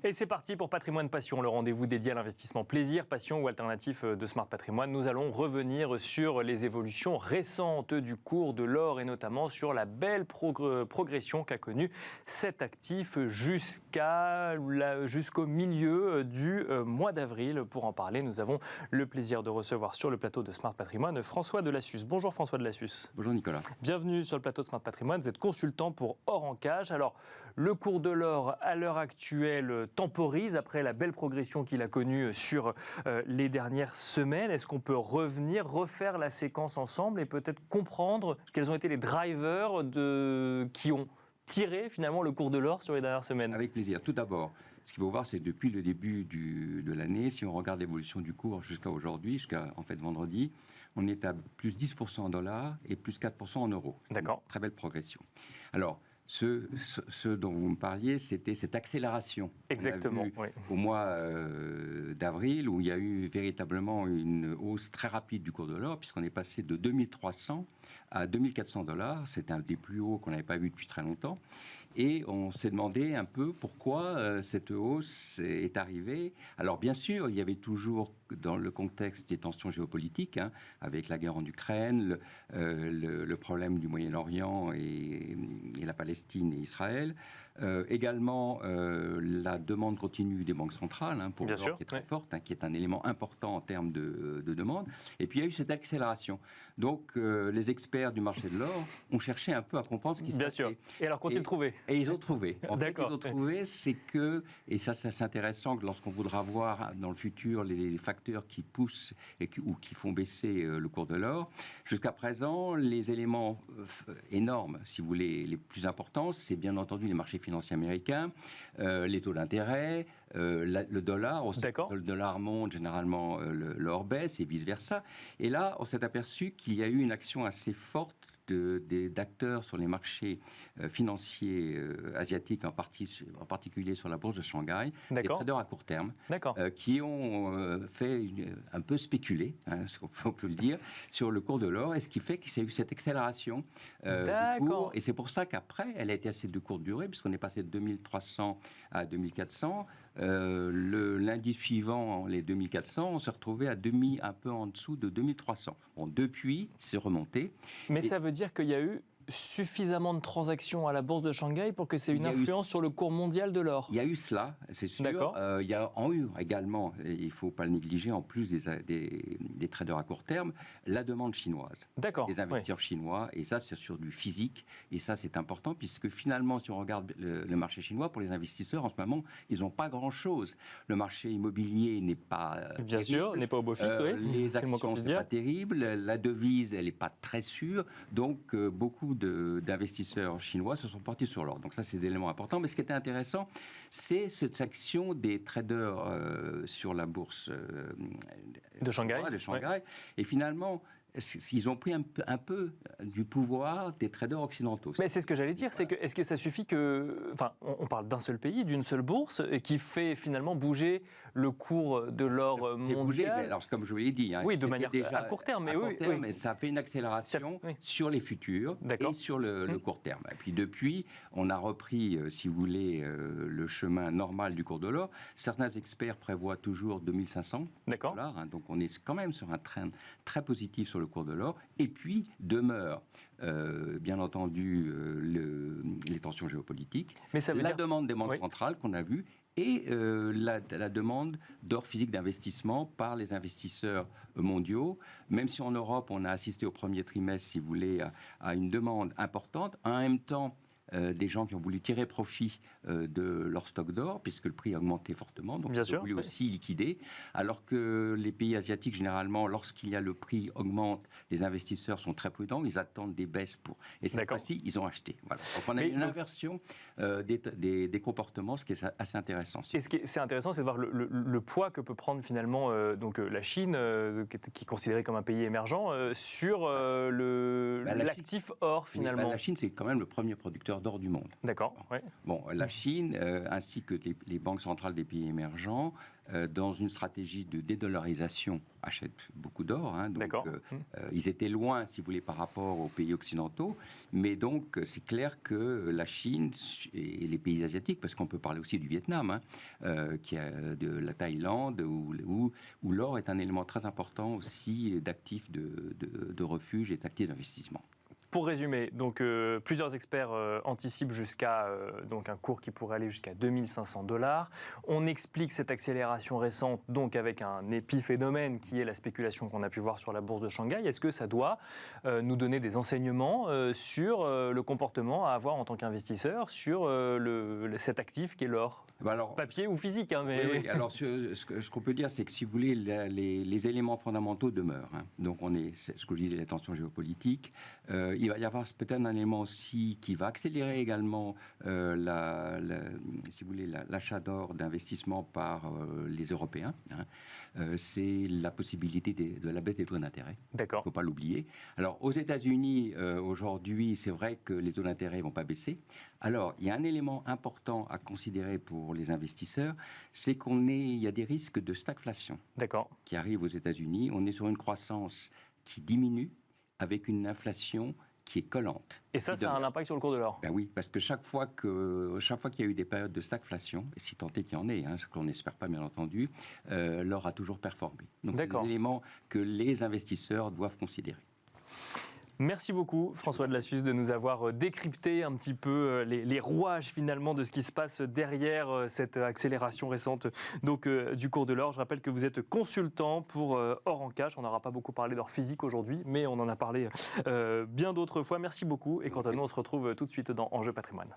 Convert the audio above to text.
Et c'est parti pour Patrimoine Passion, le rendez-vous dédié à l'investissement plaisir, passion ou alternatif de Smart Patrimoine. Nous allons revenir sur les évolutions récentes du cours de l'or et notamment sur la belle progression qu'a connue cet actif jusqu'au milieu du mois d'avril. Pour en parler, nous avons le plaisir de recevoir sur le plateau de Smart Patrimoine François Delassus. Bonjour François Delassus. Bonjour Nicolas. Bienvenue sur le plateau de Smart Patrimoine. Vous êtes consultant pour Or en Cash. Alors, le cours de l'or à l'heure actuelle temporise après la belle progression qu'il a connue sur les dernières semaines. Est-ce qu'on peut refaire la séquence ensemble et peut-être comprendre quels ont été les drivers qui ont tiré finalement le cours de l'or sur les dernières semaines? Avec plaisir. Tout d'abord, ce qu'il faut voir, c'est depuis le début de l'année, si on regarde l'évolution du cours jusqu'à aujourd'hui, jusqu'à en fait vendredi, on est à plus 10% en dollars et plus 4% en euros. D'accord. Très belle progression. Alors, ce dont vous me parliez, c'était cette accélération. Exactement, oui. Au mois d'avril, où il y a eu véritablement une hausse très rapide du cours de l'or, puisqu'on est passé de 2300 à 2400 $. C'est un des plus hauts qu'on n'avait pas vu depuis très longtemps. Et on s'est demandé un peu pourquoi cette hausse est arrivée. Alors bien sûr, il y avait toujours dans le contexte des tensions géopolitiques, avec la guerre en Ukraine, le problème du Moyen-Orient et la Palestine et Israël. Également, la demande continue des banques centrales pour l'or qui est très forte, qui est un élément important en termes de demande. Et puis il y a eu cette accélération. Donc les experts du marché de l'or ont cherché un peu à comprendre ce qui se passait. Bien sûr. Et alors, qu'ont-ils trouvé ? Et ils ont trouvé. En fait, D'accord. ils ont trouvé, c'est que, et ça c'est intéressant, que lorsqu'on voudra voir dans le futur les facteurs qui poussent ou qui font baisser le cours de l'or, jusqu'à présent, les éléments énormes, si vous voulez, les plus importants, c'est bien entendu les marchés financiers américains, les taux d'intérêt, le dollar. Le dollar monte, généralement l'or baisse et vice-versa. Et là, on s'est aperçu qu'il y a eu une action assez forte d'acteurs sur les marchés financiers asiatiques, en particulier sur la bourse de Shanghai, des traders à court terme, qui ont fait un peu spéculer, on peut le dire, sur le cours de l'or, et ce qui fait qu'il y a eu cette accélération du cours. Et c'est pour ça qu'après, elle a été assez de courte durée, puisqu'on est passé de 2300 à 2400. Lundi suivant, les 2400, on s'est retrouvé à un peu en dessous de 2300. Bon, depuis, c'est remonté. Mais ça veut dire qu'il y a eu suffisamment de transactions à la bourse de Shanghai pour que c'est une influence sur le cours mondial de l'or. Il y a eu cela, c'est sûr. Il y a eu également, et il ne faut pas le négliger, en plus des traders à court terme, la demande chinoise. Des investisseurs chinois, et ça c'est sur du physique, et ça c'est important, puisque finalement, si on regarde le marché chinois, pour les investisseurs, en ce moment, ils n'ont pas grand-chose. Le marché immobilier n'est pas Bien sûr, n'est pas au beau fixe, les actions, c'est pas terrible. La devise, elle n'est pas très sûre. Donc, beaucoup d'investisseurs chinois se sont portés sur l'or. Donc ça, c'est des éléments importants. Mais ce qui était intéressant, c'est cette action des traders sur la bourse de Shanghai. Et finalement, ils ont pris un peu du pouvoir des traders occidentaux. Mais c'est ce que j'allais dire, c'est que est-ce que ça suffit que... Enfin, on parle d'un seul pays, d'une seule bourse, qui fait finalement bouger le cours de l'or mondial. Alors, comme je vous l'ai dit... oui, de manière à court terme. Mais ça fait une accélération sur les futurs et sur le court terme. Et puis depuis, on a repris, si vous voulez, le chemin normal du cours de l'or. Certains experts prévoient toujours 2500 $. Donc on est quand même sur un train très positif sur le cours de l'or, et puis demeure bien entendu les tensions géopolitiques, la demande des banques centrales qu'on a vue, et la demande d'or physique d'investissement par les investisseurs mondiaux. Même si en Europe, on a assisté au premier trimestre, si vous voulez, à une demande importante, en même temps, des gens qui ont voulu tirer profit de leur stock d'or, puisque le prix a augmenté fortement, donc ils ont voulu aussi liquider, alors que les pays asiatiques, généralement, lorsqu'il y a le prix augmente, les investisseurs sont très prudents, ils attendent des baisses pour... Et cette fois-ci, ils ont acheté. Voilà. Donc on a une inversion des comportements, ce qui est assez intéressant. Et ce qui est intéressant, c'est de voir le poids que peut prendre finalement la Chine, qui est considérée comme un pays émergent, sur l'actif or, finalement. La Chine, c'est quand même le premier producteur réserves d'or du monde. D'accord. Oui. Bon, la Chine, ainsi que les banques centrales des pays émergents, dans une stratégie de dédollarisation, achètent beaucoup d'or. Hein, donc, ils étaient loin, si vous voulez, par rapport aux pays occidentaux. Mais donc, c'est clair que la Chine et les pays asiatiques, parce qu'on peut parler aussi du Vietnam, de la Thaïlande, où l'or est un élément très important aussi d'actifs de refuge et d'actifs d'investissement. Pour résumer, donc plusieurs experts anticipent jusqu'à donc un cours qui pourrait aller jusqu'à 2500 $. On explique cette accélération récente donc avec un épiphénomène qui est la spéculation qu'on a pu voir sur la bourse de Shanghai. Est-ce que ça doit nous donner des enseignements sur le comportement à avoir en tant qu'investisseur sur cet actif qui est l'or? Alors, papier ou physique, hein, mais... Oui. Alors, ce qu'on peut dire, c'est que si vous voulez, les éléments fondamentaux demeurent. Hein. Donc, c'est ce que je dis, les tensions géopolitiques. Il va y avoir peut-être un élément aussi qui va accélérer également, si vous voulez, l'achat d'or d'investissement par les Européens. Hein. C'est la possibilité de la baisse des taux d'intérêt. D'accord. Il ne faut pas l'oublier. Alors, aux États-Unis, aujourd'hui, c'est vrai que les taux d'intérêt ne vont pas baisser. Alors, il y a un élément important à considérer pour les investisseurs, c'est il y a des risques de stagflation qui arrivent aux États-Unis. On est sur une croissance qui diminue avec une inflation qui est collante. Et ça a un impact sur le cours de l'or? Ben oui, parce que chaque fois qu'il y a eu des périodes de stagflation, et si tant est qu'il y en ait, ce qu'on n'espère pas bien entendu, l'or a toujours performé. Donc c'est un élément que les investisseurs doivent considérer. Merci beaucoup François Delassus de nous avoir décrypté un petit peu les rouages finalement de ce qui se passe derrière cette accélération récente donc, du cours de l'or. Je rappelle que vous êtes consultant pour Or en Cash. On n'aura pas beaucoup parlé d'or physique aujourd'hui, mais on en a parlé bien d'autres fois. Merci beaucoup et quant à nous, on se retrouve tout de suite dans Enjeu Patrimoine.